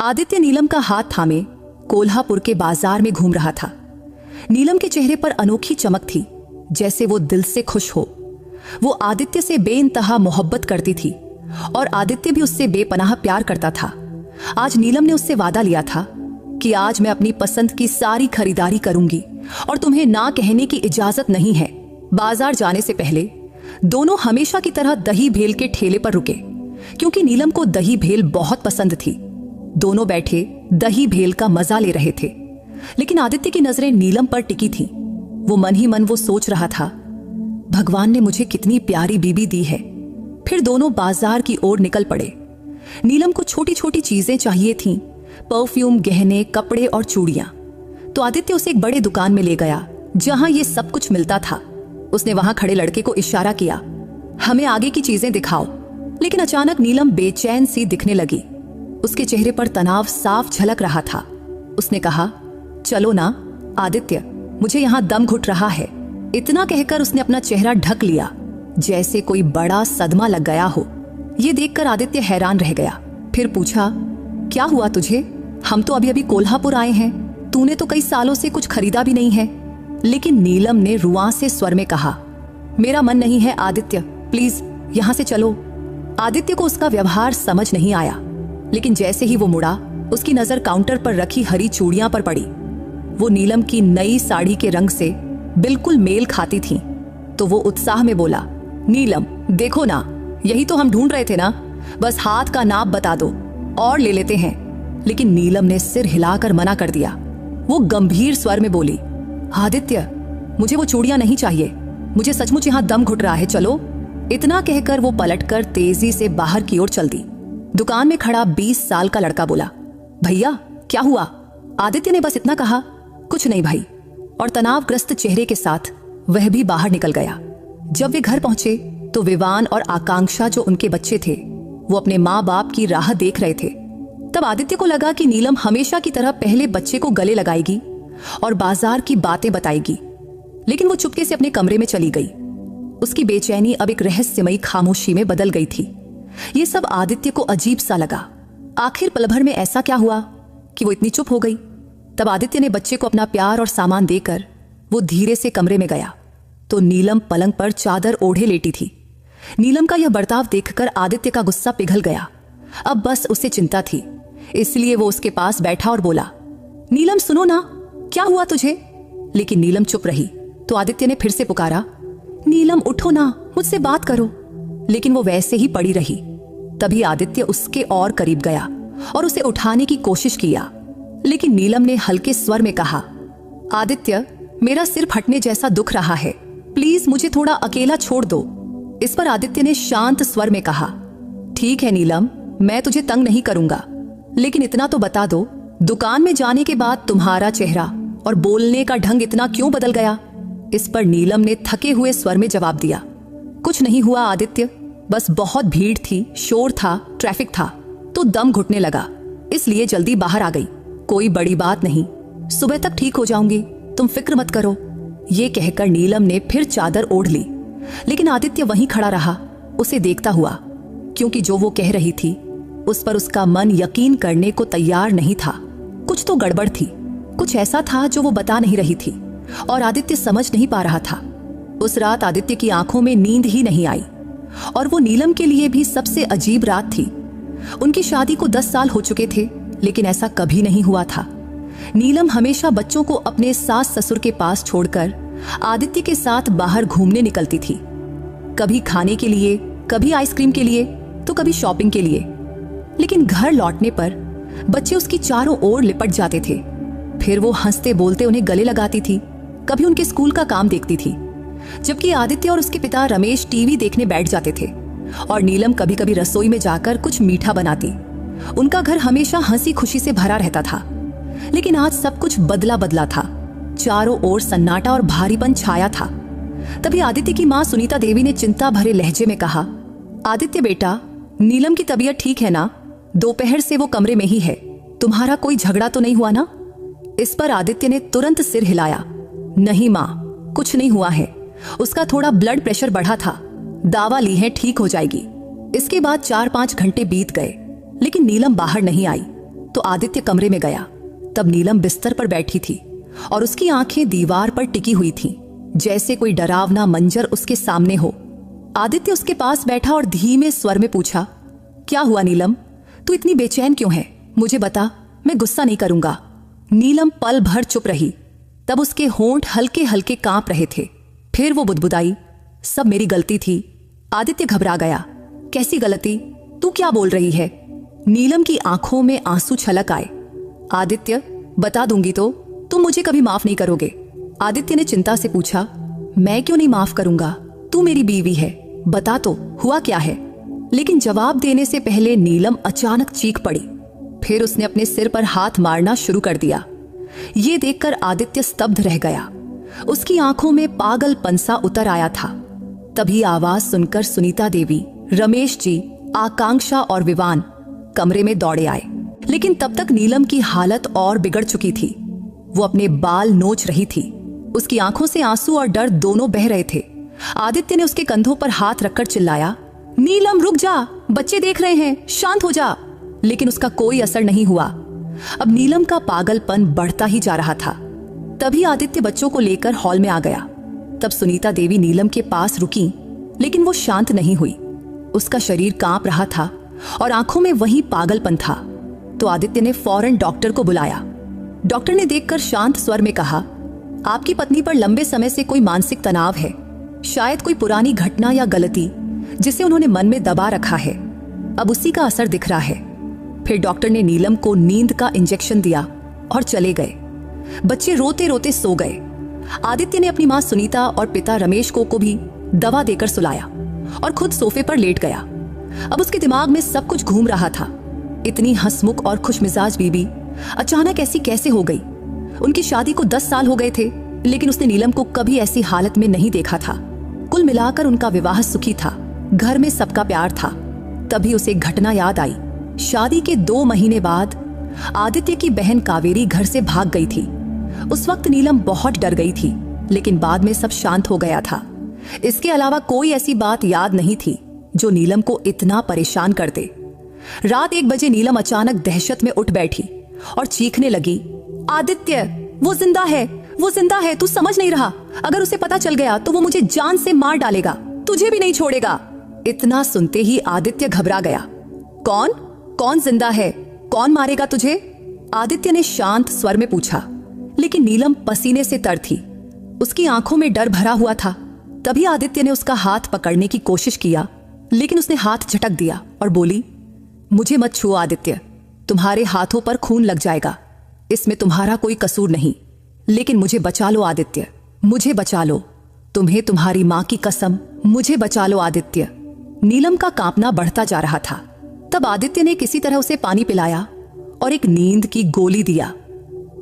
आदित्य नीलम का हाथ थामे कोल्हापुर के बाजार में घूम रहा था। नीलम के चेहरे पर अनोखी चमक थी, जैसे वो दिल से खुश हो। वो आदित्य से बेइंतहा मोहब्बत करती थी और आदित्य भी उससे बेपनाह प्यार करता था। आज नीलम ने उससे वादा लिया था कि आज मैं अपनी पसंद की सारी खरीदारी करूंगी और तुम्हें ना कहने की इजाजत नहीं है। बाजार जाने से पहले दोनों हमेशा की तरह दही भेल के ठेले पर रुके, क्योंकि नीलम को दही भेल बहुत पसंद थी। दोनों बैठे दही भेल का मजा ले रहे थे, लेकिन आदित्य की नजरें नीलम पर टिकी थीं। वो मन ही मन वो सोच रहा था, भगवान ने मुझे कितनी प्यारी बीबी दी है। फिर दोनों बाजार की ओर निकल पड़े। नीलम को छोटी छोटी चीजें चाहिए थीं, परफ्यूम, गहने, कपड़े और चूड़ियां। तो आदित्य उसे एक बड़े दुकान में ले गया जहां ये सब कुछ मिलता था। उसने वहां खड़े लड़के को इशारा किया, हमें आगे की चीजें दिखाओ। लेकिन अचानक नीलम बेचैन सी दिखने लगी। उसके चेहरे पर तनाव साफ झलक रहा था। उसने कहा, चलो ना आदित्य, मुझे यहां दम घुट रहा है। इतना कहकर उसने अपना चेहरा ढक लिया, जैसे कोई बड़ा सदमा लग गया हो। ये देखकर आदित्य हैरान रह गया। फिर पूछा, क्या हुआ तुझे? हम तो अभी अभी कोल्हापुर आए हैं, तूने तो कई सालों से कुछ खरीदा भी नहीं है। लेकिन नीलम ने रुआंसे स्वर में कहा, मेरा मन नहीं है आदित्य, प्लीज यहां से चलो। आदित्य को उसका व्यवहार समझ नहीं आया, लेकिन जैसे ही वो मुड़ा, उसकी नजर काउंटर पर रखी हरी चूड़ियां पर पड़ी। वो नीलम की नई साड़ी के रंग से बिल्कुल मेल खाती थीं। तो वो उत्साह में बोला, नीलम देखो ना, यही तो हम ढूंढ रहे थे ना, बस हाथ का नाप बता दो और ले लेते हैं। लेकिन नीलम ने सिर हिलाकर मना कर दिया। वो गंभीर स्वर में बोली, आदित्य मुझे वो चूड़ियां नहीं चाहिए, मुझे सचमुच यहां दम घुट रहा है, चलो। इतना कहकर वो पलटकर तेजी से बाहर की ओर चल दी। दुकान में खड़ा 20 साल का लड़का बोला, भैया क्या हुआ? आदित्य ने बस इतना कहा, कुछ नहीं भाई, और तनावग्रस्त चेहरे के साथ वह भी बाहर निकल गया। जब वे घर पहुंचे तो विवान और आकांक्षा, जो उनके बच्चे थे, वो अपने माँ बाप की राह देख रहे थे। तब आदित्य को लगा कि नीलम हमेशा की तरह पहले बच्चे को गले लगाएगी और बाजार की बातें बताएगी, लेकिन वो चुपके से अपने कमरे में चली गई। उसकी बेचैनी अब एक रहस्यमयी खामोशी में बदल गई थी। ये सब आदित्य को अजीब सा लगा। आखिर पल भर में ऐसा क्या हुआ कि वो इतनी चुप हो गई? तब आदित्य ने बच्चे को अपना प्यार और सामान देकर वो धीरे से कमरे में गया तो नीलम पलंग पर चादर ओढ़े लेटी थी। नीलम का यह बर्ताव देखकर आदित्य का गुस्सा पिघल गया। अब बस उसे चिंता थी, इसलिए वो उसके पास बैठा और बोला, नीलम सुनो ना, क्या हुआ तुझे? लेकिन नीलम चुप रही। तो आदित्य ने फिर से पुकारा, नीलम उठो ना, मुझसे बात करो। लेकिन वो वैसे ही पड़ी रही। तभी आदित्य उसके और करीब गया और उसे उठाने की कोशिश किया, लेकिन नीलम ने हल्के स्वर में कहा, आदित्य मेरा सिर फटने जैसा दुख रहा है, प्लीज मुझे थोड़ा अकेला छोड़ दो। इस पर आदित्य ने शांत स्वर में कहा, ठीक है नीलम, मैं तुझे तंग नहीं करूंगा, लेकिन इतना तो बता दो, दुकान में जाने के बाद तुम्हारा चेहरा और बोलने का ढंग इतना क्यों बदल गया? इस पर नीलम ने थके हुए स्वर में जवाब दिया, कुछ नहीं हुआ आदित्य, बस बहुत भीड़ थी, शोर था, ट्रैफिक था, तो दम घुटने लगा, इसलिए जल्दी बाहर आ गई। कोई बड़ी बात नहीं, सुबह तक ठीक हो जाऊंगी, तुम फिक्र मत करो। ये कहकर नीलम ने फिर चादर ओढ़ ली, लेकिन आदित्य वहीं खड़ा रहा, उसे देखता हुआ, क्योंकि जो वो कह रही थी उस पर उसका मन यकीन करने को तैयार नहीं था। कुछ तो गड़बड़ थी, कुछ ऐसा था जो वो बता नहीं रही थी और आदित्य समझ नहीं पा रहा था। उस रात आदित्य की आंखों में नींद ही नहीं आई और वो नीलम के लिए भी सबसे अजीब रात थी। उनकी शादी को 10 साल हो चुके थे, लेकिन ऐसा कभी नहीं हुआ था। नीलम हमेशा बच्चों को अपने सास ससुर के पास छोड़कर आदित्य के साथ बाहर घूमने निकलती थी, कभी खाने के लिए, कभी आइसक्रीम के लिए, तो कभी शॉपिंग के लिए। लेकिन घर लौटने पर बच्चे उसकी चारों ओर लिपट जाते थे। फिर वो हंसते बोलते उन्हें गले लगाती थी, कभी उनके स्कूल का काम देखती थी, जबकि आदित्य और उसके पिता रमेश टीवी देखने बैठ जाते थे और नीलम कभी कभी रसोई में जाकर कुछ मीठा बनाती। उनका घर हमेशा हंसी खुशी से भरा रहता था, लेकिन आज सब कुछ बदला बदला था। चारों ओर सन्नाटा और भारीपन छाया था। तभी आदित्य की माँ सुनीता देवी ने चिंता भरे लहजे में कहा, आदित्य बेटा, नीलम की तबीयत ठीक है ना? दोपहर से वो कमरे में ही है, तुम्हारा कोई झगड़ा तो नहीं हुआ ना? इस पर आदित्य ने तुरंत सिर हिलाया, नहीं माँ, कुछ नहीं हुआ है, उसका थोड़ा ब्लड प्रेशर बढ़ा था, दावा ली है, ठीक हो जाएगी। इसके बाद 4-5 घंटे बीत गए, लेकिन नीलम बाहर नहीं आई। तो आदित्य कमरे में गया। तब नीलम बिस्तर पर बैठी थी और उसकी आंखें दीवार पर टिकी हुई थीं, जैसे कोई डरावना मंजर उसके सामने हो। आदित्य उसके पास बैठा और धीमे स्वर में पूछा, क्या हुआ नीलम? तू इतनी बेचैन क्यों है? मुझे बता, मैं गुस्सा नहीं करूंगा। नीलम पल भर चुप रही। तब उसके होंठ हल्के हल्के कांप रहे थे। फिर वो बुदबुदाई, सब मेरी गलती थी। आदित्य घबरा गया। कैसी गलती? तू क्या बोल रही है? नीलम की आंखों में आंसू छलक आए। आदित्य, बता दूंगी तो तुम मुझे कभी माफ नहीं करोगे। आदित्य ने चिंता से पूछा, मैं क्यों नहीं माफ करूंगा? तू मेरी बीवी है, बता तो हुआ क्या है? लेकिन जवाब देने से पहले नीलम अचानक चीख पड़ी। फिर उसने अपने सिर पर हाथ मारना शुरू कर दिया। ये देखकर आदित्य स्तब्ध रह गया। उसकी आंखों में पागलपन सा उतर आया था। तभी आवाज सुनकर सुनीता देवी, रमेश जी, आकांक्षा और विवान कमरे में दौड़े आए। लेकिन तब तक नीलम की हालत और बिगड़ चुकी थी। वो अपने बाल नोच रही थी। उसकी आंखों से आंसू और डर दोनों बह रहे थे। आदित्य ने उसके कंधों पर हाथ रखकर चिल्लाया, नीलम रुक जा, बच्चे देख रहे हैं, शांत हो जा। लेकिन उसका कोई असर नहीं हुआ। अब नीलम का पागलपन बढ़ता ही जा रहा था। तभी आदित्य बच्चों को लेकर हॉल में आ गया। तब सुनीता देवी नीलम के पास रुकी, लेकिन वो शांत नहीं हुई। उसका शरीर कांप रहा था और आंखों में वही पागलपन था। तो आदित्य ने फौरन डॉक्टर को बुलाया। डॉक्टर ने देखकर शांत स्वर में कहा, आपकी पत्नी पर लंबे समय से कोई मानसिक तनाव है, शायद कोई पुरानी घटना या गलती जिसे उन्होंने मन में दबा रखा है। अब उसी का असर दिख रहा है। फिर डॉक्टर ने नीलम को नींद का इंजेक्शन दिया और चले गए। बच्चे रोते रोते सो गए। आदित्य ने अपनी मां सुनीता और पिता रमेश को भी दवा देकर सुलाया और खुद सोफे पर लेट गया। अब उसके दिमाग में सब कुछ घूम रहा था। इतनी हंसमुख और खुशमिजाज बीबी अचानक ऐसी कैसे हो गई? उनकी शादी को 10 साल हो गए थे, लेकिन उसने नीलम को कभी ऐसी हालत में नहीं देखा था। कुल मिलाकर उनका विवाह सुखी था, घर में सबका प्यार था। तभी उसे एक घटना याद आई। शादी के 2 महीने बाद आदित्य की बहन कावेरी घर से भाग गई थी। उस वक्त नीलम बहुत डर गई थी, लेकिन बाद में सब शांत हो गया था। इसके अलावा कोई ऐसी बात याद नहीं थी जो नीलम को इतना परेशान कर दे। रात 1 बजे नीलम अचानक दहशत में उठ बैठी और चीखने लगी, आदित्य, वो जिंदा है, वो जिंदा है, तू समझ नहीं रहा। अगर उसे पता चल गया तो वो मुझे जान से मार डालेगा, तुझे भी नहीं छोड़ेगा। इतना सुनते ही आदित्य घबरा गया। कौन कौन जिंदा है? कौन मारेगा तुझे? आदित्य ने शांत स्वर में पूछा। लेकिन नीलम पसीने से तर थी। उसकी आंखों में डर भरा हुआ था। तभी आदित्य ने उसका हाथ पकड़ने की कोशिश किया, लेकिन उसने हाथ झटक दिया और बोली, मुझे मत छुओ आदित्य, तुम्हारे हाथों पर खून लग जाएगा। इसमें तुम्हारा कोई कसूर नहीं, लेकिन मुझे बचा लो आदित्य, मुझे बचा लो। तुम्हें तुम्हारी मां की कसम, मुझे बचा लो आदित्य। नीलम का कांपना बढ़ता जा रहा था। तब आदित्य ने किसी तरह उसे पानी पिलाया और एक नींद की गोली दिया।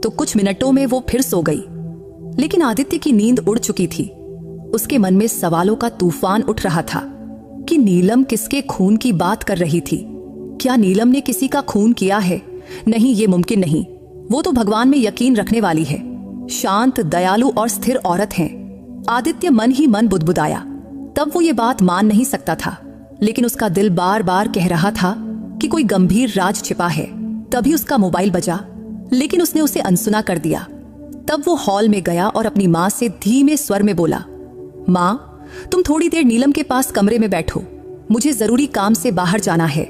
तो कुछ मिनटों में वो फिर सो गई। लेकिन आदित्य की नींद उड़ चुकी थी। उसके मन में सवालों का तूफान उठ रहा था कि नीलम किसके खून की बात कर रही थी। क्या नीलम ने किसी का खून किया है? नहीं, ये मुमकिन नहीं। वो तो भगवान में यकीन रखने वाली है, शांत, दयालु और स्थिर औरत है। आदित्य मन ही मन बुदबुदाया। तब वो ये बात मान नहीं सकता था, लेकिन उसका दिल बार बार कह रहा था कि कोई गंभीर राज छिपा है। तभी उसका मोबाइल बजा, लेकिन उसने उसे अनसुना कर दिया। तब वो हॉल में गया और अपनी मां से धीमे स्वर में बोला, मां, तुम थोड़ी देर नीलम के पास कमरे में बैठो, मुझे जरूरी काम से बाहर जाना है।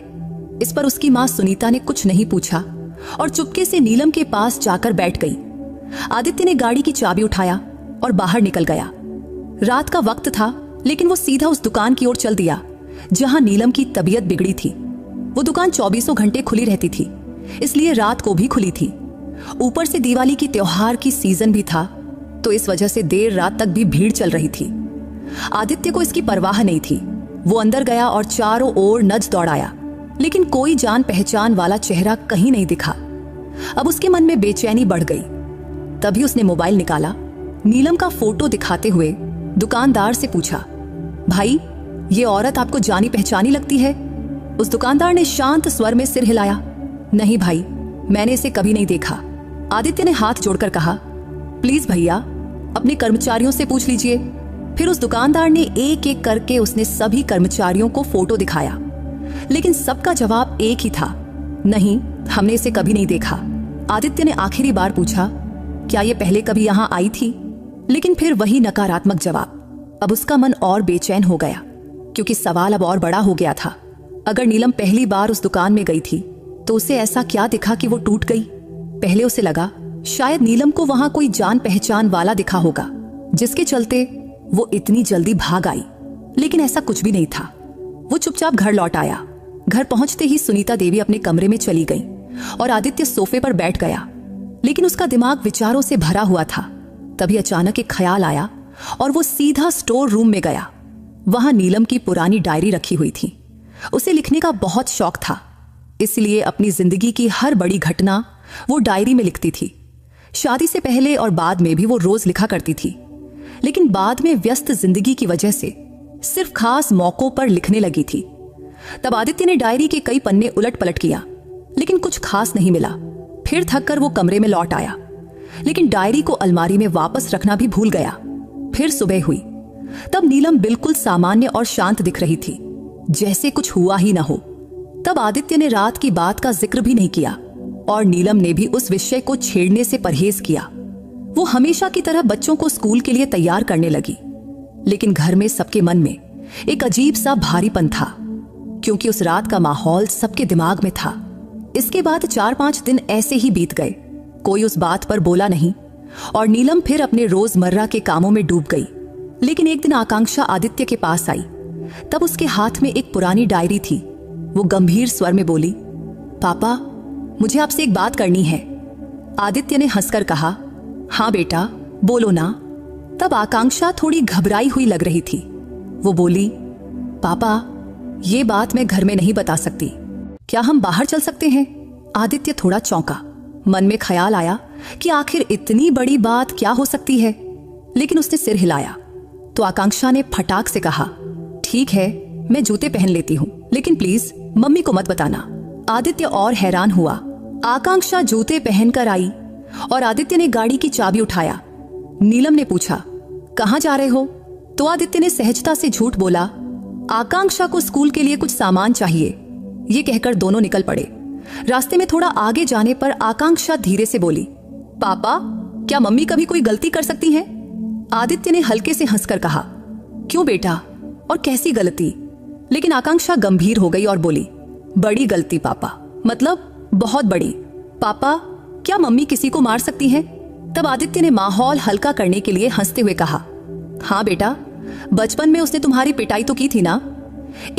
इस पर उसकी मां सुनीता ने कुछ नहीं पूछा और चुपके से नीलम के पास जाकर बैठ गई। आदित्य ने गाड़ी की चाबी उठाया और बाहर निकल गया। रात का वक्त था, लेकिन वो सीधा उस दुकान की ओर चल दिया जहां नीलम की तबीयत बिगड़ी थी। वो दुकान 24 घंटे खुली रहती थी, इसलिए रात को भी खुली थी। ऊपर से दिवाली की त्योहार की सीजन भी था, तो इस वजह से देर रात तक भी भीड़ चल रही थी। आदित्य को इसकी परवाह नहीं थी। वो अंदर गया और चारों ओर नज दौड़ाया, लेकिन कोई जान पहचान वाला चेहरा कहीं नहीं दिखा। अब उसके मन में बेचैनी बढ़ गई। तभी उसने मोबाइल निकाला, नीलम का फोटो दिखाते हुए दुकानदार से पूछा, भाई, ये औरत आपको जानी पहचानी लगती है? उस दुकानदार ने शांत स्वर में सिर हिलाया, नहीं भाई, मैंने इसे कभी नहीं देखा। आदित्य ने हाथ जोड़कर कहा, प्लीज भैया, अपने कर्मचारियों से पूछ लीजिए। फिर उस दुकानदार ने एक एक करके उसने सभी कर्मचारियों को फोटो दिखाया, लेकिन सबका जवाब एक ही था, नहीं, हमने इसे कभी नहीं देखा। आदित्य ने आखिरी बार पूछा, क्या ये पहले कभी यहां आई थी? लेकिन फिर वही नकारात्मक जवाब। अब उसका मन और बेचैन हो गया, क्योंकि सवाल अब और बड़ा हो गया था। अगर नीलम पहली बार उस दुकान में गई थी तो उसे ऐसा क्या दिखा कि वो टूट गई? पहले उसे लगा शायद नीलम को वहां कोई जान पहचान वाला दिखा होगा, जिसके चलते वो इतनी जल्दी भाग आई। लेकिन ऐसा कुछ भी नहीं था। वो चुपचाप घर लौट आया। घर पहुंचते ही सुनीता देवी अपने कमरे में चली गई और आदित्य सोफे पर बैठ गया। लेकिन उसका दिमाग विचारों से भरा हुआ था। तभी अचानक एक ख्याल आया और वो सीधा स्टोर रूम में गया। वहां नीलम की पुरानी डायरी रखी हुई थी। उसे लिखने का बहुत शौक था, इसलिए अपनी जिंदगी की हर बड़ी घटना वो डायरी में लिखती थी। शादी से पहले और बाद में भी वो रोज लिखा करती थी, लेकिन बाद में व्यस्त जिंदगी की वजह से सिर्फ खास मौकों पर लिखने लगी थी। तब आदित्य ने डायरी के कई पन्ने उलट पलट किया, लेकिन कुछ खास नहीं मिला। फिर थक कर वो कमरे में लौट आया, लेकिन डायरी को अलमारी में वापस रखना भी भूल गया। फिर सुबह हुई। तब नीलम बिल्कुल सामान्य और शांत दिख रही थी, जैसे कुछ हुआ ही ना हो। तब आदित्य ने रात की बात का जिक्र भी नहीं किया और नीलम ने भी उस विषय को छेड़ने से परहेज किया। वो हमेशा की तरह बच्चों को स्कूल के लिए तैयार करने लगी, लेकिन घर में सबके मन में एक अजीब सा भारीपन था, क्योंकि उस रात का माहौल सबके दिमाग में था। इसके बाद 4-5 दिन ऐसे ही बीत गए। कोई उस बात पर बोला नहीं और नीलम फिर अपने रोजमर्रा के कामों में डूब गई। लेकिन एक दिन आकांक्षा आदित्य के पास आई। तब उसके हाथ में एक पुरानी डायरी थी। वो गंभीर स्वर में बोली, पापा, मुझे आपसे एक बात करनी है। आदित्य ने हंसकर कहा, हाँ बेटा, बोलो ना। तब आकांक्षा थोड़ी घबराई हुई लग रही थी। वो बोली, पापा, ये बात मैं घर में नहीं बता सकती, क्या हम बाहर चल सकते हैं? आदित्य थोड़ा चौंका। मन में ख्याल आया कि आखिर इतनी बड़ी बात क्या हो सकती है, लेकिन उसने सिर हिलाया। तो आकांक्षा ने फटाक से कहा, ठीक है, मैं जूते पहन लेती हूँ, लेकिन प्लीज मम्मी को मत बताना। आदित्य और हैरान हुआ। आकांक्षा जूते पहनकर आई और आदित्य ने गाड़ी की चाबी उठाया। नीलम ने पूछा, कहाँ जा रहे हो? तो आदित्य ने सहजता से झूठ बोला, आकांक्षा को स्कूल के लिए कुछ सामान चाहिए। ये कहकर दोनों निकल पड़े। रास्ते में थोड़ा आगे जाने पर आकांक्षा धीरे से बोली, पापा, क्या मम्मी कभी कोई गलती कर सकती हैं? आदित्य ने हल्के से हंसकर कहा, क्यों बेटा, और कैसी गलती? लेकिन आकांक्षा गंभीर हो गई और बोली, बड़ी गलती पापा, मतलब बहुत बड़ी। पापा, क्या मम्मी किसी को मार सकती हैं? तब आदित्य ने माहौल हल्का करने के लिए हंसते हुए कहा, हाँ बेटा, बचपन में उसने तुम्हारी पिटाई तो की थी ना।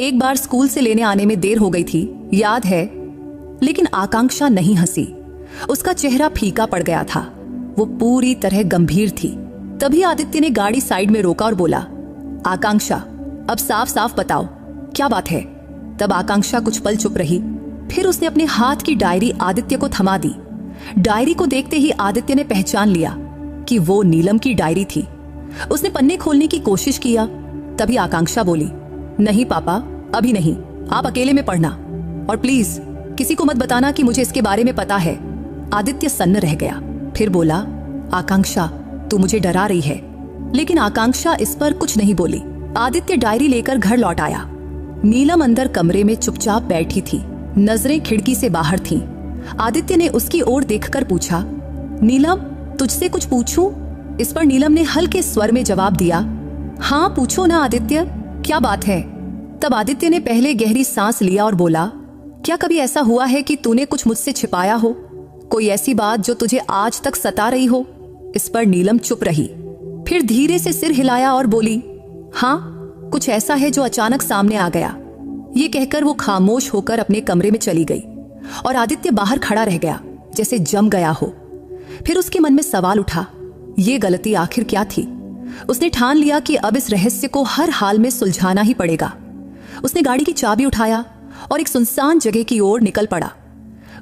एक बार स्कूल से लेने आने में देर हो गई थी, याद है? लेकिन आकांक्षा नहीं हंसी। उसका चेहरा फीका पड़ गया था। वो पूरी तरह गंभीर थी। तभी आदित्य ने गाड़ी साइड में रोका और बोला, आकांक्षा, अब साफ साफ बताओ, क्या बात है? तब आकांक्षा कुछ पल चुप रही। फिर उसने अपने हाथ की डायरी आदित्य को थमा दी। डायरी को देखते ही आदित्य ने पहचान लिया कि वो नीलम की डायरी थी। उसने पन्ने खोलने की कोशिश किया। तभी आकांक्षा बोली, नहीं पापा, अभी नहीं, आप अकेले में पढ़ना, और प्लीज किसी को मत बताना कि मुझे इसके बारे में पता है। आदित्य सन्न रह गया। फिर बोला, आकांक्षा, तू मुझे डरा रही है। लेकिन आकांक्षा इस पर कुछ नहीं बोली। आदित्य डायरी लेकर घर लौट आया। नीलम अंदर कमरे में चुपचाप बैठी थी, नजरें खिड़की से बाहर थीं। आदित्य ने उसकी ओर देखकर पूछा, नीलम, तुझसे कुछ पूछूं? इस पर नीलम ने हल्के स्वर में जवाब दिया, हाँ पूछो ना आदित्य, क्या बात है? तब आदित्य ने पहले गहरी सांस लिया और बोला, क्या कभी ऐसा हुआ है कि तूने कुछ मुझसे छिपाया हो? कोई ऐसी बात जो तुझे आज तक सता रही हो? इस पर नीलम चुप रही, फिर धीरे से सिर हिलाया और बोली, हाँ, कुछ ऐसा है जो अचानक सामने आ गया। ये कहकर वो खामोश होकर अपने कमरे में चली गई और आदित्य बाहर खड़ा रह गया, जैसे जम गया हो। फिर उसके मन में सवाल उठा, ये गलती आखिर क्या थी? उसने ठान लिया कि अब इस रहस्य को हर हाल में सुलझाना ही पड़ेगा। उसने गाड़ी की चाबी उठाया और एक सुनसान जगह की ओर निकल पड़ा।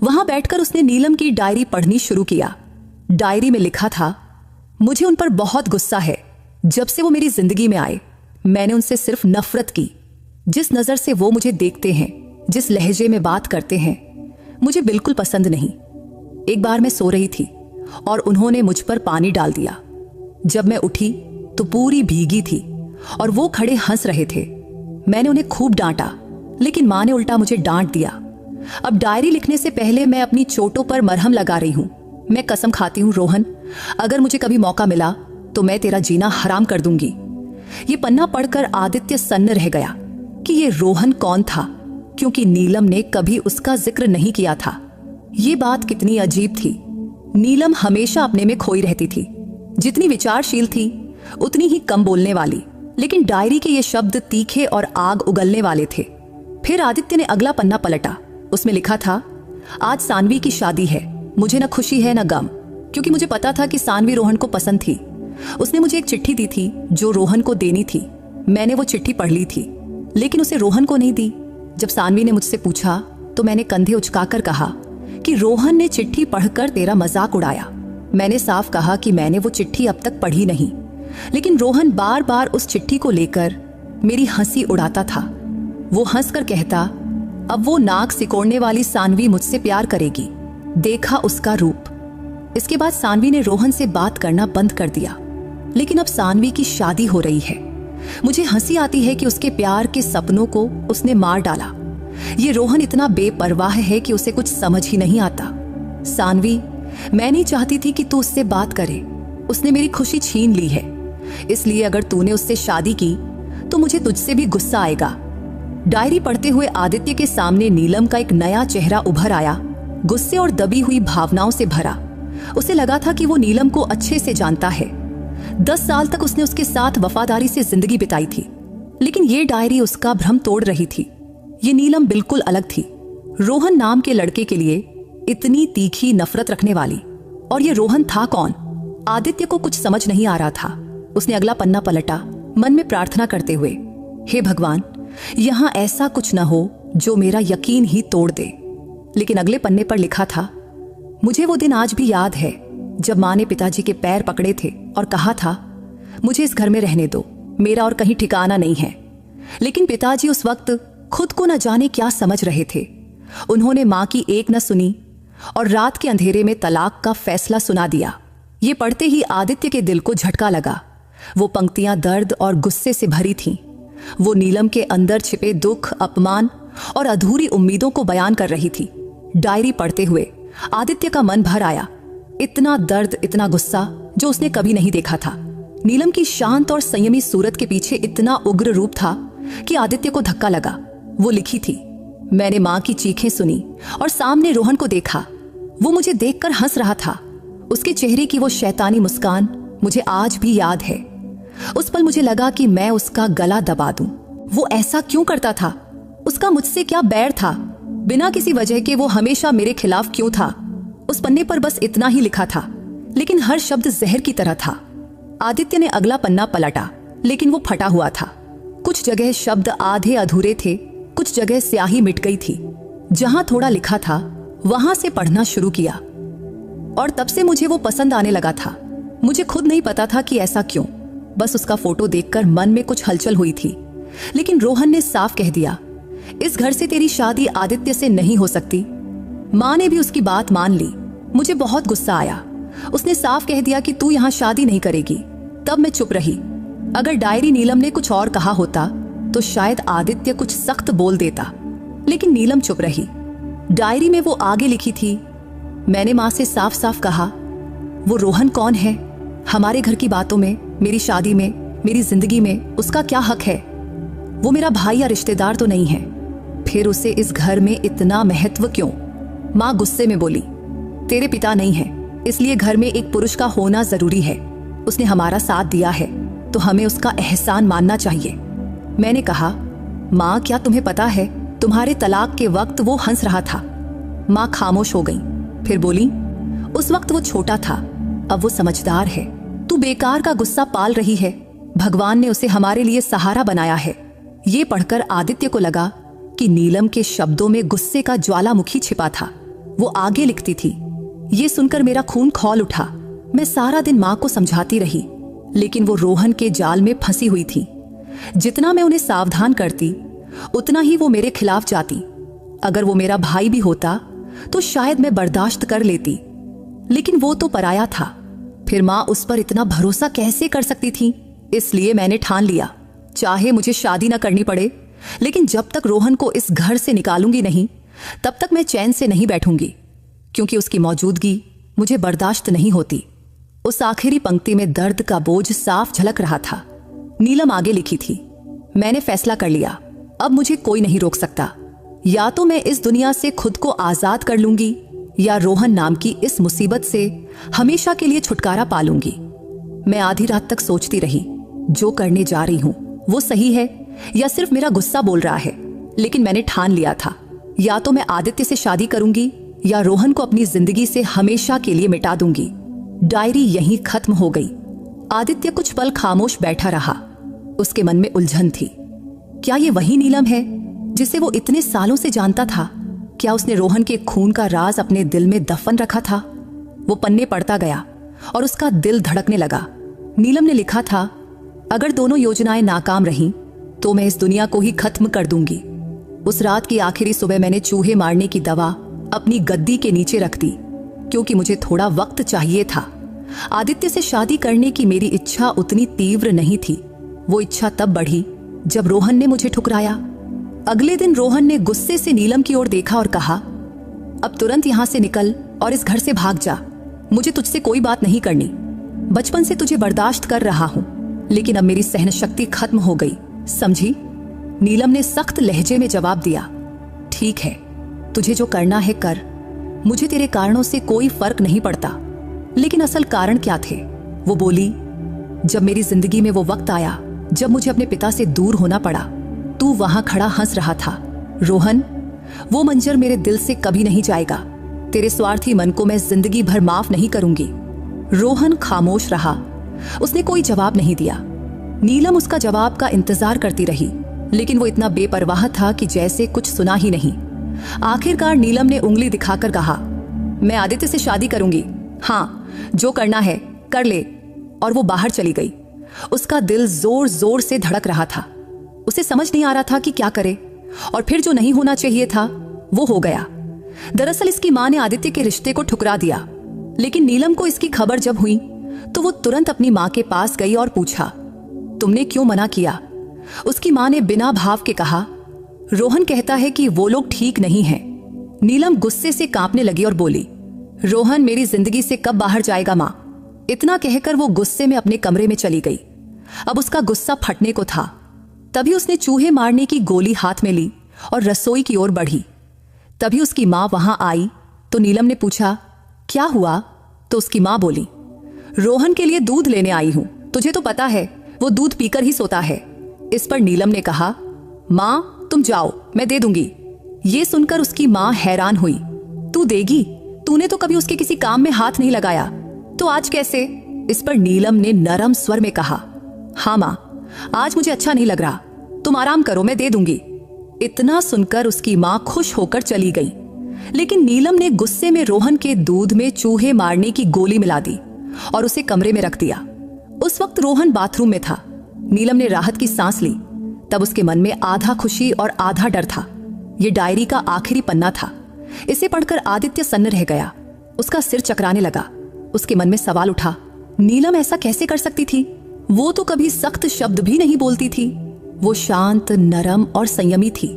वहां बैठकर उसने नीलम की डायरी पढ़नी शुरू किया। डायरी में लिखा था, मुझे उन पर बहुत गुस्सा है। जब से वो मेरी जिंदगी में आए, मैंने उनसे सिर्फ नफरत की। जिस नजर से वो मुझे देखते हैं, जिस लहजे में बात करते हैं, मुझे बिल्कुल पसंद नहीं। एक बार मैं सो रही थी और उन्होंने मुझ पर पानी डाल दिया। जब मैं उठी तो पूरी भीगी थी और वो खड़े हंस रहे थे। मैंने उन्हें खूब डांटा, लेकिन माँ ने उल्टा मुझे डांट दिया। अब डायरी लिखने से पहले मैं अपनी चोटों पर मरहम लगा रही हूं। मैं कसम खाती हूं रोहन, अगर मुझे कभी मौका मिला तो मैं तेरा जीना हराम कर दूंगी। ये पन्ना पढ़कर आदित्य सन्न रह गया कि ये रोहन कौन था, क्योंकि नीलम ने कभी उसका जिक्र नहीं किया था। ये बात कितनी अजीब थी। नीलम हमेशा अपने में खोई रहती थी, जितनी विचारशील थी उतनी ही कम बोलने वाली, लेकिन डायरी के ये शब्द तीखे और आग उगलने वाले थे। फिर आदित्य ने अगला पन्ना पलटा। उसमें लिखा था, आज सानवी की शादी है, मुझे न खुशी है न गम, क्योंकि मुझे पता था कि सानवी रोहन को पसंद थी। उसने मुझे एक चिट्ठी दी थी जो रोहन को देनी थी। मैंने वो चिट्ठी पढ़ ली थी, लेकिन उसे रोहन को नहीं दी। जब सानवी ने मुझसे पूछा तो मैंने कंधे उचकाकर कहा कि रोहन ने चिट्ठी पढ़कर तेरा मजाक उड़ाया। मैंने साफ कहा कि मैंने वो चिट्ठी अब तक पढ़ी नहीं, लेकिन रोहन बार बार उस चिट्ठी को लेकर मेरी हंसी उड़ाता था। वो हंसकर कहता, अब वो नाक सिकोड़ने वाली सानवी मुझसे प्यार करेगी, देखा उसका रूप। इसके बाद सानवी ने रोहन से बात करना बंद कर दिया, लेकिन अब सानवी की शादी हो रही है। मुझे हंसी आती है कि उसके प्यार के सपनों को उसने मार डाला। ये रोहन इतना बेपरवाह है कि उसे कुछ समझ ही नहीं आता। सानवी, मैं नहीं चाहती थी कि तू उससे बात करे। उसने मेरी खुशी छीन ली है, इसलिए अगर तूने उससे शादी की तो मुझे तुझसे भी गुस्सा आएगा। डायरी पढ़ते हुए आदित्य के सामने नीलम का एक नया चेहरा उभर आया, गुस्से और दबी हुई भावनाओं से भरा। उसे लगा था कि वो नीलम को अच्छे से जानता है। 10 साल तक उसने उसके साथ वफादारी से जिंदगी बिताई थी, लेकिन ये डायरी उसका भ्रम तोड़ रही थी। ये नीलम बिल्कुल अलग थी। रोहन नाम के लड़के के लिए इतनी तीखी नफरत रखने वाली। और ये रोहन था कौन? आदित्य को कुछ समझ नहीं आ रहा था। उसने अगला पन्ना पलटा, मन में प्रार्थना करते हुए, हे भगवान, यहां ऐसा कुछ न हो जो मेरा यकीन ही तोड़ दे। लेकिन अगले पन्ने पर लिखा था, मुझे वो दिन आज भी याद है जब माँ ने पिताजी के पैर पकड़े थे और कहा था, मुझे इस घर में रहने दो, मेरा और कहीं ठिकाना नहीं है। लेकिन पिताजी उस वक्त खुद को न जाने क्या समझ रहे थे। उन्होंने माँ की एक न सुनी और रात के अंधेरे में तलाक का फैसला सुना दिया। ये पढ़ते ही आदित्य के दिल को झटका लगा। वो पंक्तियां दर्द और गुस्से से भरी थीं। वो नीलम के अंदर छिपे दुख, अपमान और अधूरी उम्मीदों को बयान कर रही थी। डायरी पढ़ते हुए आदित्य का मन भर आया। इतना दर्द, इतना गुस्सा जो उसने कभी नहीं देखा था। नीलम की शांत और संयमी सूरत के पीछे इतना उग्र रूप था कि आदित्य को धक्का लगा। वो लिखी थी, मैंने माँ की चीखें सुनी और सामने रोहन को देखा। वो मुझे देखकर हंस रहा था। उसके चेहरे की वो शैतानी मुस्कान मुझे आज भी याद है। उस पल मुझे लगा कि मैं उसका गला दबा दूं। वो ऐसा क्यों करता था? उसका मुझसे क्या बैर था? बिना किसी वजह के वो हमेशा मेरे खिलाफ क्यों था? उस पन्ने पर बस इतना ही लिखा था, लेकिन हर शब्द जहर की तरह था। आदित्य ने अगला पन्ना पलटा, लेकिन वो फटा हुआ था। कुछ जगह शब्द आधे अधूरे थे, कुछ जगह स्याही मिट गई थी। जहां थोड़ा लिखा था वहां से पढ़ना शुरू किया और तब से मुझे वो पसंद आने लगा था। मुझे खुद नहीं पता था कि ऐसा क्यों। बस उसका फोटो देखकर मन में कुछ हलचल हुई थी। लेकिन रोहन ने साफ कह दिया, इस घर से तेरी शादी आदित्य से नहीं हो सकती। माँ ने भी उसकी बात मान ली। मुझे बहुत गुस्सा आया। उसने साफ कह दिया कि तू यहाँ शादी नहीं करेगी। तब मैं चुप रही। अगर डायरी नीलम ने कुछ और कहा होता तो शायद आदित्य कुछ सख्त बोल देता, लेकिन नीलम चुप रही। डायरी में वो आगे लिखी थी, मैंने माँ से साफ साफ कहा, वो रोहन कौन है? हमारे घर की बातों में, मेरी शादी में, मेरी जिंदगी में उसका क्या हक है? वो मेरा भाई या रिश्तेदार तो नहीं है, फिर उसे इस घर में इतना महत्व क्यों? माँ गुस्से में बोली, तेरे पिता नहीं है, इसलिए घर में एक पुरुष का होना जरूरी है। उसने हमारा साथ दिया है तो हमें उसका एहसान मानना चाहिए। मैंने कहा, माँ क्या तुम्हें पता है, तुम्हारे तलाक के वक्त वो हंस रहा था। माँ खामोश हो गई, फिर बोली, उस वक्त वो छोटा था, अब वो समझदार है। तू बेकार का गुस्सा पाल रही है। भगवान ने उसे हमारे लिए सहारा बनाया है। ये पढ़कर आदित्य को लगा कि नीलम के शब्दों में गुस्से का ज्वालामुखी छिपा था। वो आगे लिखती थी, ये सुनकर मेरा खून खौल उठा। मैं सारा दिन माँ को समझाती रही, लेकिन वो रोहन के जाल में फंसी हुई थी। जितना मैं उन्हें सावधान करती उतना ही वो मेरे खिलाफ जाती। अगर वो मेरा भाई भी होता तो शायद मैं बर्दाश्त कर लेती, लेकिन वो तो पराया था। फिर माँ उस पर इतना भरोसा कैसे कर सकती थी? इसलिए मैंने ठान लिया, चाहे मुझे शादी ना करनी पड़े, लेकिन जब तक रोहन को इस घर से निकालूंगी नहीं, तब तक मैं चैन से नहीं बैठूंगी, क्योंकि उसकी मौजूदगी मुझे बर्दाश्त नहीं होती। उस आखिरी पंक्ति में दर्द का बोझ साफ झलक रहा था। नीलम आगे लिखी थी, मैंने फैसला कर लिया, अब मुझे कोई नहीं रोक सकता। या तो मैं इस दुनिया से खुद को आजाद कर लूंगी, या रोहन नाम की इस मुसीबत से हमेशा के लिए छुटकारा पा लूंगी। मैं आधी रात तक सोचती रही, जो करने जा रही हूं वो सही है या सिर्फ मेरा गुस्सा बोल रहा है। लेकिन मैंने ठान लिया था, या तो मैं आदित्य से शादी करूंगी या रोहन को अपनी जिंदगी से हमेशा के लिए मिटा दूंगी। डायरी यहीं खत्म हो गई। आदित्य कुछ पल खामोश बैठा रहा। उसके मन में उलझन थी। क्या ये वही नीलम है जिसे वो इतने सालों से जानता था? क्या उसने रोहन के खून का राज अपने दिल में दफन रखा था? वो पन्ने पढ़ता गया और उसका दिल धड़कने लगा। नीलम ने लिखा था, अगर दोनों योजनाएं नाकाम रहीं तो मैं इस दुनिया को ही खत्म कर दूंगी। उस रात की आखिरी सुबह मैंने चूहे मारने की दवा अपनी गद्दी के नीचे रख दी, क्योंकि मुझे थोड़ा वक्त चाहिए था। आदित्य से शादी करने की मेरी इच्छा उतनी तीव्र नहीं थी। वो इच्छा तब बढ़ी जब रोहन ने मुझे ठुकराया। अगले दिन रोहन ने गुस्से से नीलम की ओर देखा और कहा, अब तुरंत यहां से निकल और इस घर से भाग जा। मुझे तुझसे कोई बात नहीं करनी। बचपन से तुझे बर्दाश्त कर रहा हूं, लेकिन अब मेरी सहन शक्ति खत्म हो गई, समझी? नीलम ने सख्त लहजे में जवाब दिया, ठीक है, तुझे जो करना है कर। मुझे तेरे कारणों से कोई फर्क नहीं पड़ता। लेकिन असल कारण क्या थे? वो बोली, जब मेरी जिंदगी में वो वक्त आया जब मुझे अपने पिता से दूर होना पड़ा, तू वहां खड़ा हंस रहा था। रोहन, वो मंजर मेरे दिल से कभी नहीं जाएगा। तेरे स्वार्थी मन को मैं जिंदगी भर माफ नहीं करूंगी। रोहन खामोश रहा। उसने कोई जवाब नहीं दिया। नीलम उसका जवाब का इंतजार करती रही, लेकिन वो इतना बेपरवाह था कि जैसे कुछ सुना ही नहीं। आखिरकार नीलम ने उंगली दिखाकर कहा, मैं आदित्य से शादी करूंगी। हाँ, जो करना है कर ले। और वो बाहर चली गई। उसका दिल जोर जोर से धड़क रहा था। उसे समझ नहीं आ रहा था कि क्या करे, और फिर जो नहीं होना चाहिए था वो हो गया। दरअसल इसकी मां ने आदित्य के रिश्ते को ठुकरा दिया, लेकिन नीलम को इसकी खबर जब हुई तो वो तुरंत अपनी मां के पास गई और पूछा, तुमने क्यों मना किया? उसकी मां ने बिना भाव के कहा, रोहन कहता है कि वो लोग ठीक नहीं हैं। नीलम गुस्से से कांपने लगी और बोली, रोहन मेरी जिंदगी से कब बाहर जाएगा मां? इतना कहकर वो गुस्से में अपने कमरे में चली गई। अब उसका गुस्सा फटने को था। तभी उसने चूहे मारने की गोली हाथ में ली और रसोई की ओर बढ़ी। तभी उसकी मां वहां आई तो नीलम ने पूछा, क्या हुआ? तो उसकी मां बोली, रोहन के लिए दूध लेने आई हूं। तुझे तो पता है वो दूध पीकर ही सोता है। इस पर नीलम ने कहा, मां तुम जाओ, मैं दे दूंगी। ये सुनकर उसकी मां हैरान हुई। तू देगी? तूने तो कभी उसके किसी काम में हाथ नहीं लगाया, तो आज कैसे? इस पर नीलम ने नरम स्वर में कहा, हाँ मां, आज मुझे अच्छा नहीं लग रहा। तुम आराम करो, मैं दे दूंगी। इतना सुनकर उसकी मां खुश होकर चली गई। लेकिन नीलम ने गुस्से में रोहन के दूध में चूहे मारने की गोली मिला दी और उसे कमरे में रख दिया। उस वक्त रोहन बाथरूम में था। नीलम ने राहत की सांस ली। तब उसके मन में आधा खुशी और आधा डर था। यह डायरी का आखिरी पन्ना था। इसे पढ़कर आदित्य सन्न रह गया। उसका सिर चकराने लगा। उसके मन में सवाल उठा, नीलम ऐसा कैसे कर सकती थी? वो तो कभी सख्त शब्द भी नहीं बोलती थी। वो शांत, नरम और संयमी थी।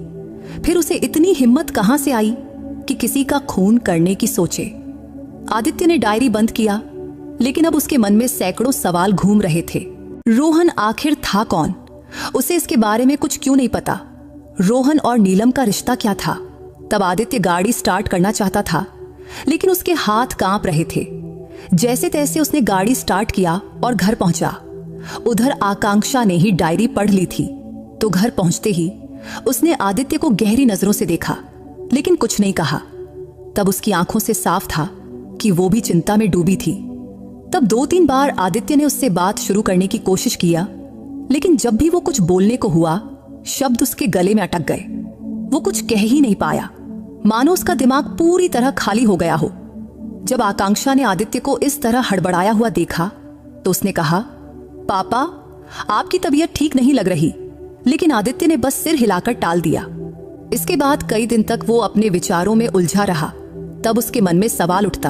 फिर उसे इतनी हिम्मत कहां से आई कि किसी का खून करने की सोचे? आदित्य ने डायरी बंद किया, लेकिन अब उसके मन में सैकड़ों सवाल घूम रहे थे। रोहन आखिर था कौन? उसे इसके बारे में कुछ क्यों नहीं पता? रोहन और नीलम का रिश्ता क्या था? तब आदित्य गाड़ी स्टार्ट करना चाहता था, लेकिन उसके हाथ कांप रहे थे। जैसे तैसे उसने गाड़ी स्टार्ट किया और घर पहुंचा। उधर आकांक्षा ने ही डायरी पढ़ ली थी, तो घर पहुंचते ही उसने आदित्य को गहरी नजरों से देखा, लेकिन कुछ नहीं कहा। तब उसकी आंखों से साफ था कि वो भी चिंता में डूबी थी। तब 2-3 बार आदित्य ने उससे बात शुरू करने की कोशिश किया, लेकिन जब भी वो कुछ बोलने को हुआ, शब्द उसके गले में अटक गए। वो कुछ कह ही नहीं पाया, मानो उसका दिमाग पूरी तरह खाली हो गया हो। जब आकांक्षा ने आदित्य को इस तरह हड़बड़ाया हुआ देखा, तो उसने कहा, पापा, आपकी तबीयत ठीक नहीं लग रही। लेकिन आदित्य ने बस सिर हिलाकर टाल दिया। इसके बाद कई दिन तक वो अपने विचारों में उलझा रहा। तब उसके मन में सवाल उठता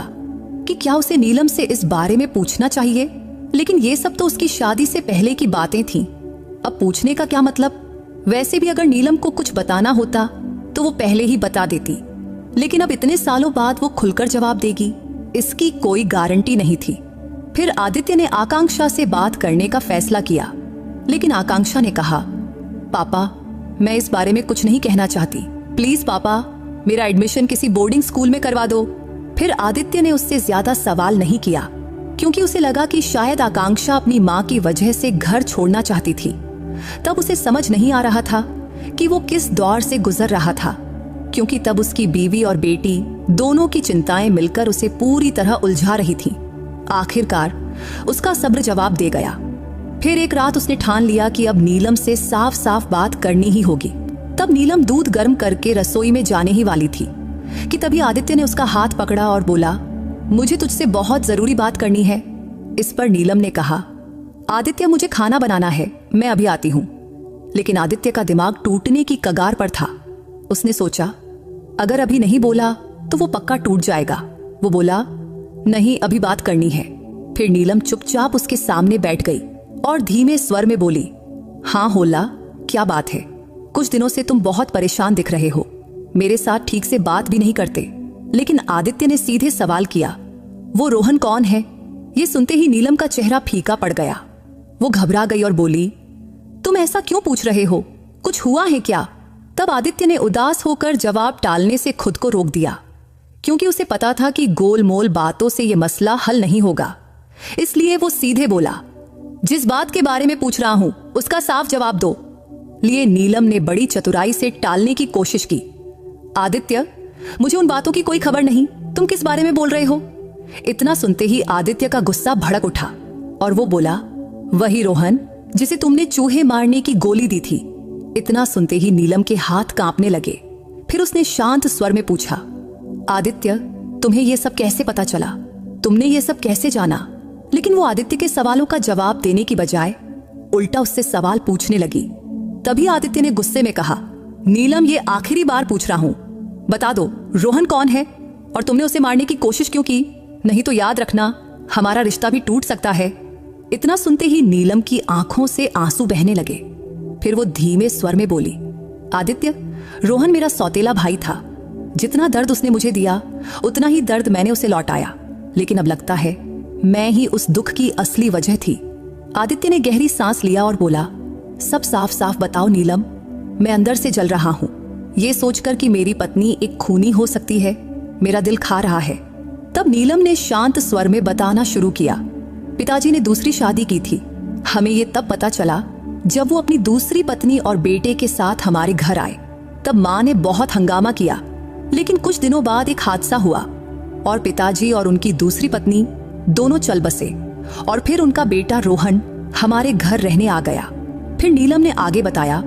कि क्या उसे नीलम से इस बारे में पूछना चाहिए, लेकिन ये सब तो उसकी शादी से पहले की बातें थीं। अब पूछने का क्या मतलब? वैसे भी अगर नीलम को कुछ बताना होता तो वो पहले ही बता देती। लेकिन अब इतने सालों बाद वो खुलकर जवाब देगी, इसकी कोई गारंटी नहीं थी। फिर आदित्य ने आकांक्षा से बात करने का फैसला किया, लेकिन आकांक्षा ने कहा, पापा मैं इस बारे में कुछ नहीं कहना चाहती, प्लीज पापा मेरा एडमिशन किसी बोर्डिंग स्कूल में करवा दो। फिर आदित्य ने उससे ज्यादा सवाल नहीं किया, क्योंकि उसे लगा कि शायद आकांक्षा अपनी माँ की वजह से घर छोड़ना चाहती थी। तब उसे समझ नहीं आ रहा था कि वो किस दौर से गुजर रहा था, क्योंकि तब उसकी बीवी और बेटी दोनों की चिंताएं मिलकर उसे पूरी तरह उलझा रही थीं। आखिरकार उसका सब्र जवाब दे गया। फिर एक रात उसने ठान लिया कि अब नीलम से साफ साफ बात करनी ही होगी। तब नीलम दूध गर्म करके रसोई में जाने ही वाली थी कि तभी आदित्य ने उसका हाथ पकड़ा और बोला, मुझे तुझसे बहुत जरूरी बात करनी है। इस पर नीलम ने कहा, आदित्य मुझे खाना बनाना है, मैं अभी आती हूं। लेकिन आदित्य का दिमाग टूटने की कगार पर था। उसने सोचा, अगर अभी नहीं बोला तो वो पक्का टूट जाएगा। वो बोला, नहीं अभी बात करनी है। फिर नीलम चुपचाप उसके सामने बैठ गई और धीमे स्वर में बोली, हाँ होला, क्या बात है? कुछ दिनों से तुम बहुत परेशान दिख रहे हो, मेरे साथ ठीक से बात भी नहीं करते। लेकिन आदित्य ने सीधे सवाल किया, वो रोहन कौन है? ये सुनते ही नीलम का चेहरा फीका पड़ गया। वो घबरा गई और बोली, तुम ऐसा क्यों पूछ रहे हो, कुछ हुआ है क्या? तब आदित्य ने उदास होकर जवाब टालने से खुद को रोक दिया, क्योंकि उसे पता था कि गोलमोल बातों से यह मसला हल नहीं होगा। इसलिए वो सीधे बोला, जिस बात के बारे में पूछ रहा हूं उसका साफ जवाब दो। लिए नीलम ने बड़ी चतुराई से टालने की कोशिश की, आदित्य मुझे उन बातों की कोई खबर नहीं, तुम किस बारे में बोल रहे हो? इतना सुनते ही आदित्य का गुस्सा भड़क उठा और वो बोला, वही रोहन जिसे तुमने चूहे मारने की गोली दी थी। इतना सुनते ही नीलम के हाथ कांपने लगे। फिर उसने शांत स्वर में पूछा, आदित्य तुम्हें यह सब कैसे पता चला? तुमने ये सब कैसे जाना? लेकिन वो आदित्य के सवालों का जवाब देने की बजाय उल्टा उससे सवाल पूछने लगी। तभी आदित्य ने गुस्से में कहा, नीलम ये आखिरी बार पूछ रहा हूं, बता दो रोहन कौन है और तुमने उसे मारने की कोशिश क्यों की? नहीं तो याद रखना हमारा रिश्ता भी टूट सकता है। इतना सुनते ही नीलम की आंखों से आंसू बहने लगे। फिर वो धीमे स्वर में बोली, आदित्य रोहन मेरा सौतेला भाई था। जितना दर्द उसने मुझे दिया उतना ही दर्द मैंने उसे लौटाया। लेकिन अब लगता है मैं ही उस दुख की असली वजह थी। आदित्य ने गहरी सांस लिया और बोला, सब साफ साफ बताओ नीलम, मैं अंदर से जल रहा हूं। ये सोचकर कि मेरी पत्नी एक खूनी हो सकती है, मेरा दिल खा रहा है। तब नीलम ने शांत स्वर में बताना शुरू किया, पिताजी ने दूसरी शादी की थी। हमें ये तब पता चला जब वो अपनी दूसरी पत्नी और बेटे के साथ हमारे घर आए। तब माँ ने बहुत हंगामा किया, लेकिन कुछ दिनों बाद एक हादसा हुआ और पिताजी और उनकी दूसरी पत्नी दोनों चल बसे और फिर उनका बेटा रोहन हमारे घर रहने आ गया। फिर नीलम ने आगे बताया,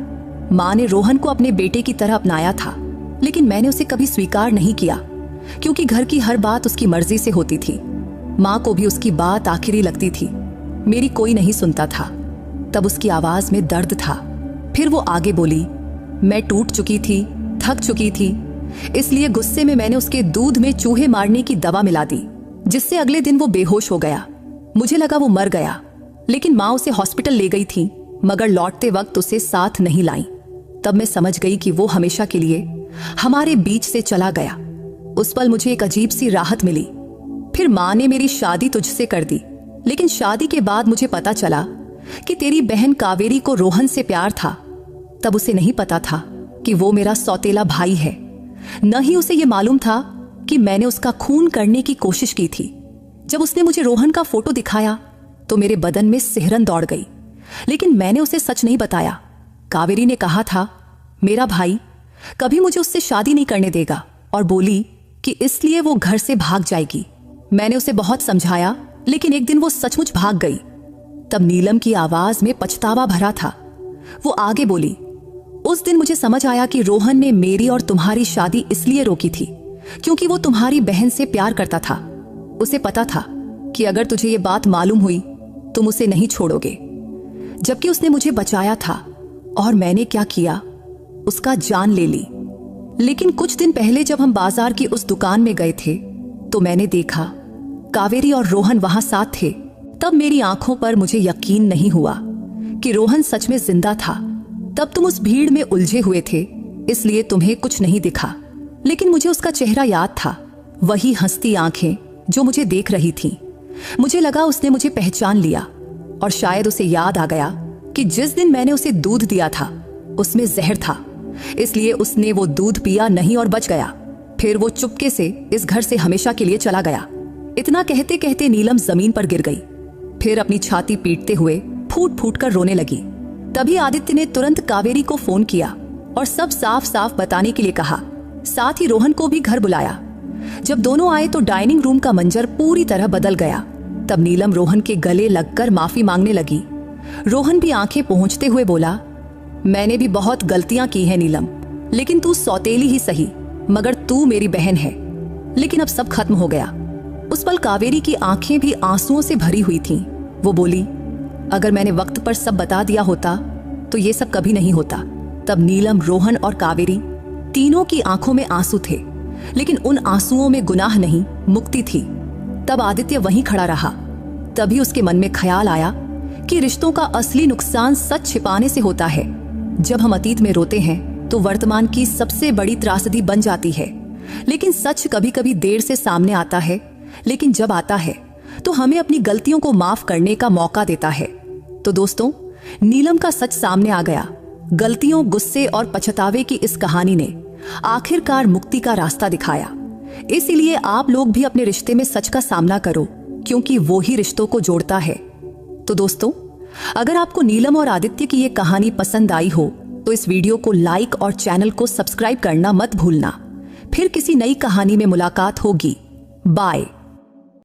माँ ने रोहन को अपने बेटे की तरह अपनाया था, लेकिन मैंने उसे कभी स्वीकार नहीं किया, क्योंकि घर की हर बात उसकी मर्जी से होती थी। माँ को भी उसकी बात आखिरी लगती थी, मेरी कोई नहीं सुनता था। तब उसकी आवाज में दर्द था। फिर वो आगे बोली, मैं टूट चुकी थी, थक चुकी थी, इसलिए गुस्से में मैंने उसके दूध में चूहे मारने की दवा मिला दी, जिससे अगले दिन वो बेहोश हो गया। मुझे लगा वो मर गया, लेकिन माँ उसे हॉस्पिटल ले गई थी, मगर लौटते वक्त उसे साथ नहीं लाई। तब मैं समझ गई कि वो हमेशा के लिए हमारे बीच से चला गया। उस पल मुझे एक अजीब सी राहत मिली। फिर माँ ने मेरी शादी तुझसे कर दी, लेकिन शादी के बाद मुझे पता चला कि तेरी बहन कावेरी को रोहन से प्यार था। तब उसे नहीं पता था कि वो मेरा सौतेला भाई है, न ही उसे ये मालूम था कि मैंने उसका खून करने की कोशिश की थी। जब उसने मुझे रोहन का फोटो दिखाया तो मेरे बदन में सिहरन दौड़ गई, लेकिन मैंने उसे सच नहीं बताया। कावेरी ने कहा था मेरा भाई कभी मुझे उससे शादी नहीं करने देगा, और बोली कि इसलिए वो घर से भाग जाएगी। मैंने उसे बहुत समझाया, लेकिन एक दिन वो सचमुच भाग गई। तब नीलम की आवाज में पछतावा भरा था। वो आगे बोली, उस दिन मुझे समझ आया कि रोहन ने मेरी और तुम्हारी शादी इसलिए रोकी थी क्योंकि वो तुम्हारी बहन से प्यार करता था। उसे पता था कि अगर तुझे ये बात मालूम हुई तुम उसे नहीं छोड़ोगे, जबकि उसने मुझे बचाया था। और मैंने क्या किया, उसका जान ले ली। लेकिन कुछ दिन पहले जब हम बाजार की उस दुकान में गए थे तो मैंने देखा कावेरी और रोहन वहां साथ थे। तब मेरी आंखों पर मुझे यकीन नहीं हुआ कि रोहन सच में जिंदा था। तब तुम उस भीड़ में उलझे हुए थे, इसलिए तुम्हें कुछ नहीं दिखा, लेकिन मुझे उसका चेहरा याद था, वही हंसती आंखें जो मुझे देख रही थीं। मुझे लगा उसने मुझे पहचान लिया और शायद उसे याद आ गया कि जिस दिन मैंने उसे दूध दिया था उसमें जहर था, इसलिए उसने वो दूध पिया नहीं और बच गया। फिर वो चुपके से इस घर से हमेशा के लिए चला गया। इतना कहते कहते नीलम जमीन पर गिर गई, फिर अपनी छाती पीटते हुए फूट फूट कर रोने लगी। तभी आदित्य ने तुरंत कावेरी को फोन किया और सब साफ साफ बताने के लिए कहा। साथ ही रोहन को भी घर बुलाया। जब दोनों आए तो डाइनिंग रूम का मंजर पूरी तरह बदल गया। तब नीलम रोहन के गले लगकर माफी मांगने लगी। रोहन भी आंखें पोंछते हुए बोला, मैंने भी बहुत गलतियां की हैं नीलम, लेकिन तू सौतेली ही सही, मगर तू मेरी बहन है। लेकिन अब सब खत्म हो गया। उस पल कावेरी की आंखें भी आंसुओं से भरी हुई थीं। वो बोली, अगर मैंने वक्त पर सब बता दिया होता तो ये सब कभी नहीं होता। तब नीलम, रोहन और कावेरी तीनों की आंखों में आंसू थे, लेकिन उन आंसुओं में गुनाह नहीं, मुक्ति थी। तब आदित्य वहीं खड़ा रहा। तभी उसके मन में ख्याल आया कि रिश्तों का असली नुकसान सच छिपाने से होता है। जब हम अतीत में रोते हैं तो वर्तमान की सबसे बड़ी त्रासदी बन जाती है। लेकिन सच कभी कभी देर से सामने आता है, लेकिन जब आता है तो हमें अपनी गलतियों को माफ करने का मौका देता है। तो दोस्तों, नीलम का सच सामने आ गया। गलतियों, गुस्से और पछतावे की इस कहानी ने आखिरकार मुक्ति का रास्ता दिखाया। इसीलिए आप लोग भी अपने रिश्ते में सच का सामना करो, क्योंकि वो ही रिश्तों को जोड़ता है। तो दोस्तों, अगर आपको नीलम और आदित्य की ये कहानी पसंद आई हो तो इस वीडियो को लाइक और चैनल को सब्सक्राइब करना मत भूलना। फिर किसी नई कहानी में मुलाकात होगी। बाय।